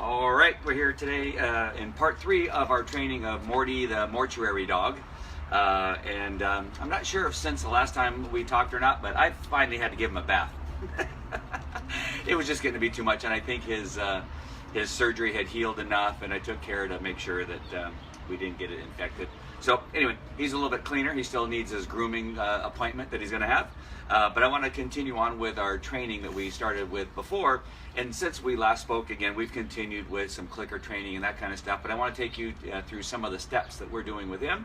All right, we're here today in part 3 of our training of Morty, the mortuary dog. I'm not sure if since the last time we talked or not, but I finally had to give him a bath. It was just getting to be too much, and I think his surgery had healed enough, and I took care to make sure that we didn't get it infected. So anyway, he's a little bit cleaner. He still needs his grooming appointment that he's going to have. But I want to continue on with our training that we started with before. And since we last spoke again, we've continued with some clicker training and that kind of stuff. But I want to take you through some of the steps that we're doing with him.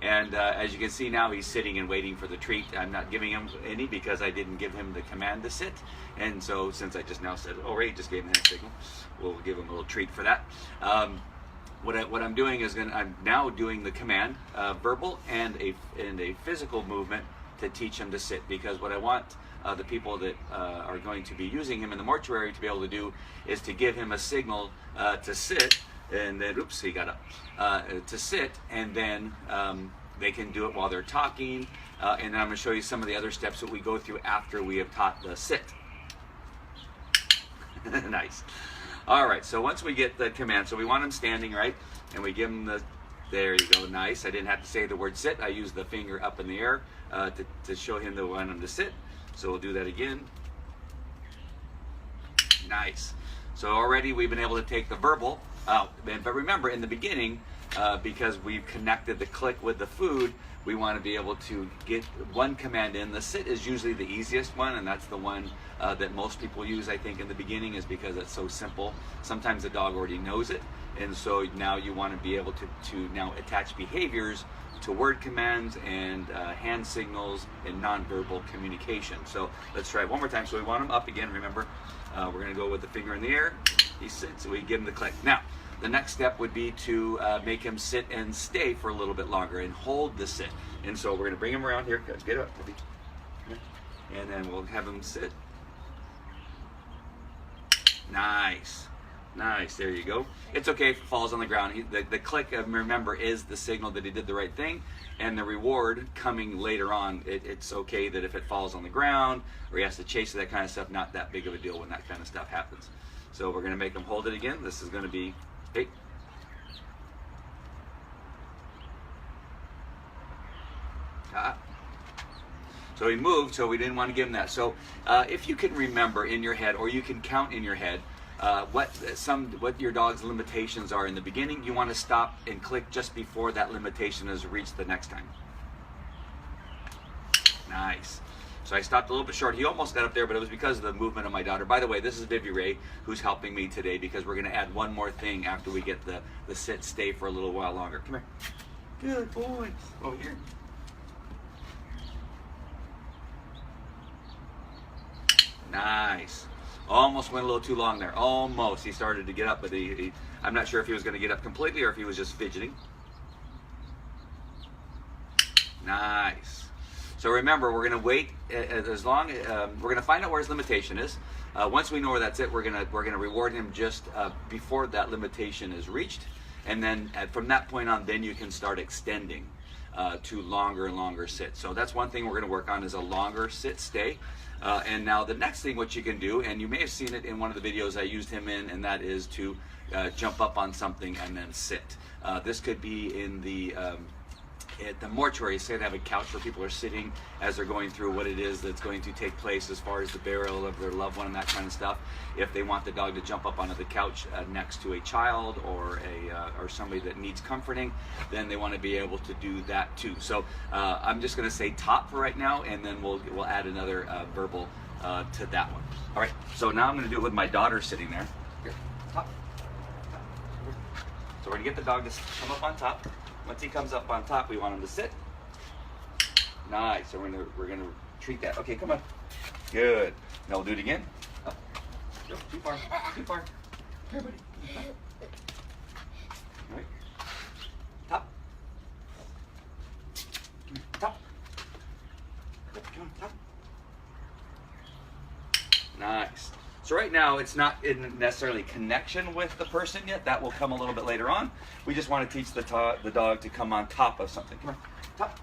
And as you can see now, he's sitting and waiting for the treat. I'm not giving him any because I didn't give him the command to sit. And so since I just now said, oh, Ray just gave him a signal, we'll give him a little treat for that. What I'm doing is I'm now doing the command, verbal and a physical movement to teach him to sit, because what I want the people that are going to be using him in the mortuary to be able to do is to give him a signal to sit, and then, oops, he got up, to sit, and then they can do it while they're talking, and then I'm going to show you some of the other steps that we go through after we have taught the sit. Nice. All right, so once we get the command, so we want him standing, right? And we give him the, there you go, nice. I didn't have to say the word sit. I used the finger up in the air to show him that we want him to sit. So we'll do that again. Nice. So already we've been able to take the verbal out. But remember, in the beginning, because we've connected the click with the food, we want to be able to get one command in. The sit is usually the easiest one, and that's the one that most people use, I think, in the beginning, is because it's so simple. Sometimes the dog already knows it, and so now you want to be able to now attach behaviors to word commands and hand signals and nonverbal communication. So let's try it one more time. So we want him up again, remember. We're going to go with the finger in the air. He sits, so we give him the click. Now, the next step would be to make him sit and stay for a little bit longer and hold the sit. And so we're going to bring him around here. Get up, puppy. And then we'll have him sit. Nice. Nice, there you go. It's okay if it falls on the ground. The click, remember, is the signal that he did the right thing, and the reward coming later on. It's okay that if it falls on the ground or he has to chase it, that kind of stuff, not that big of a deal when that kind of stuff happens. So we're going to make him hold it again. This is going to be, hey. So he moved, so we didn't want to give him that. So if you can remember in your head, or you can count in your head, what your dog's limitations are in the beginning, you want to stop and click just before that limitation is reached the next time. Nice. So I stopped a little bit short. He almost got up there, but it was because of the movement of my daughter. By the way, this is Vivi Ray, who's helping me today, because we're going to add one more thing after we get the sit stay for a little while longer. Come here. Good boy. Over here. Nice. Almost went a little too long there. Almost. He started to get up, but I'm not sure if he was going to get up completely or if he was just fidgeting. Nice. So remember, we're going to wait as long. We're going to find out where his limitation is. Once we know where that's it, we're going to reward him just before that limitation is reached, and then from that point on, then you can start extending to longer and longer sit. So that's one thing we're going to work on, is a longer sit stay. And now the next thing what you can do, and you may have seen it in one of the videos I used him in, and that is to jump up on something and then sit. This could be in at the mortuary. Say they have a couch where people are sitting as they're going through what it is that's going to take place as far as the burial of their loved one and that kind of stuff. If they want the dog to jump up onto the couch next to a child or somebody that needs comforting, then they want to be able to do that too. So I'm just going to say top for right now, and then we'll add another verbal to that one. All right. So now I'm going to do it with my daughter sitting there. Here, top. So we're going to get the dog to come up on top. Once he comes up on top, we want him to sit. Nice. So we're gonna treat that. Okay, come on. Good. Now we'll do it again. Up. Nope, too far. Too far. Here, buddy. All right. Top. Top. Come on, top. Nice. So right now, it's not in necessarily connection with the person yet. That will come a little bit later on. We just want to teach the dog to come on top of something. Come on, top.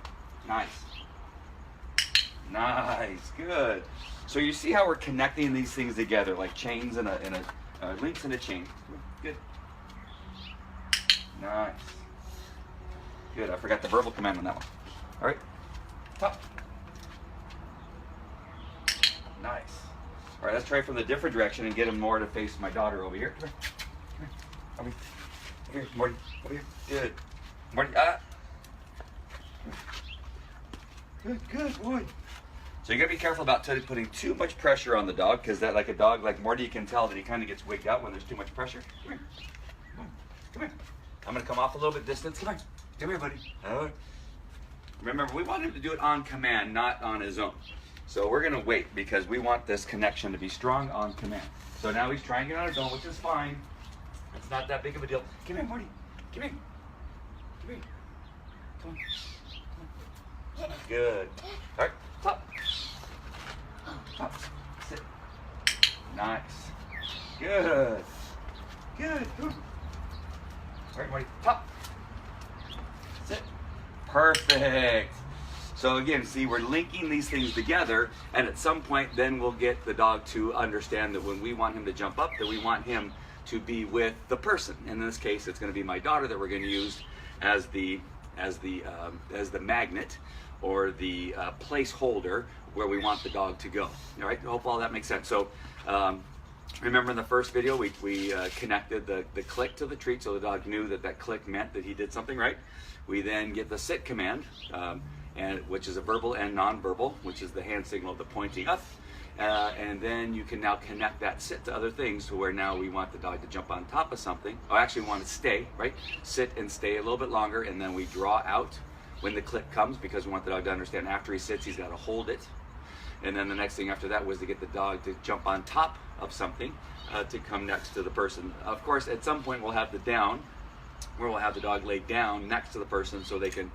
Nice. Nice, good. So you see how we're connecting these things together, like chains in links in a chain. Good. Nice. Good. I forgot the verbal command on that one. All right. Top. Nice. All right, let's try from the different direction and get him more to face my daughter over here. Come here. Come here. Over here, Morty. Over here. Good. Morty. Good boy. So you gotta be careful about putting too much pressure on the dog, because that, like a dog like Morty, you can tell that he kind of gets wigged out when there's too much pressure. Come here. Come here. I'm gonna come off a little bit distance. Come here. Come here, buddy. Remember, we want him to do it on command, not on his own. So we're gonna wait, because we want this connection to be strong on command. So now he's trying to get on his own, which is fine. It's not that big of a deal. Come here, Morty. Come here. Come here. Come on. Come on. Good. All right. Top. Top. Sit. Nice. Good. Good. All right, Morty. Top. Sit. Perfect. So again, see, we're linking these things together, and at some point then we'll get the dog to understand that when we want him to jump up, that we want him to be with the person. And in this case, it's going to be my daughter that we're going to use as the magnet, or the placeholder where we want the dog to go. All right, I hope all that makes sense. So remember in the first video, we connected the click to the treat, so the dog knew that that click meant that he did something right. We then get the sit command, which is a verbal and non-verbal, which is the hand signal, the pointing up. And then you can now connect that sit to other things, to where now we want the dog to jump on top of something. Oh, actually we want to stay, right? Sit and stay a little bit longer, and then we draw out when the click comes, because we want the dog to understand after he sits, he's got to hold it. And then the next thing after that was to get the dog to jump on top of something, to come next to the person. Of course, at some point we'll have the down, where we'll have the dog lay down next to the person, so they can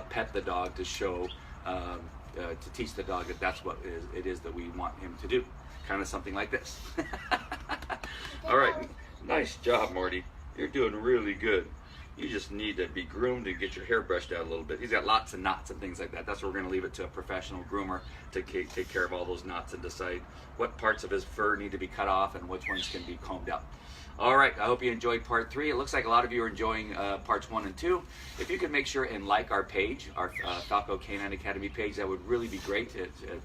pet the dog to show, to teach the dog that that's what it is that we want him to do. Kind of something like this. All right, nice job, Morty. You're doing really good. You just need to be groomed and get your hair brushed out a little bit. He's got lots of knots and things like that. That's where we're going to leave it to a professional groomer to take care of all those knots and decide what parts of his fur need to be cut off and which ones can be combed out. All right, I hope you enjoyed part 3. It looks like a lot of you are enjoying parts 1 and 2. If you could make sure and like our page, our Falco Canine Academy page, that would really be great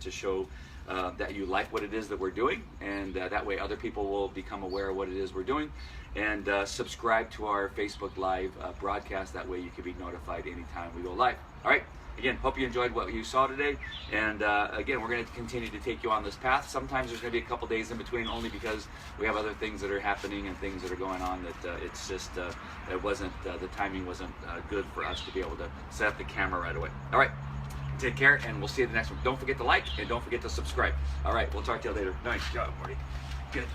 to show that you like what it is that we're doing, and that way other people will become aware of what it is we're doing. And subscribe to our Facebook Live broadcast. That way you can be notified anytime we go live. All right. Again, hope you enjoyed what you saw today. And again, we're going to continue to take you on this path. Sometimes there's going to be a couple days in between, only because we have other things that are happening and things that are going on that it's just, it wasn't, the timing wasn't good for us to be able to set up the camera right away. All right. Take care, and we'll see you in the next one. Don't forget to like, and don't forget to subscribe. All right. We'll talk to you later. Nice job, Morty. Good.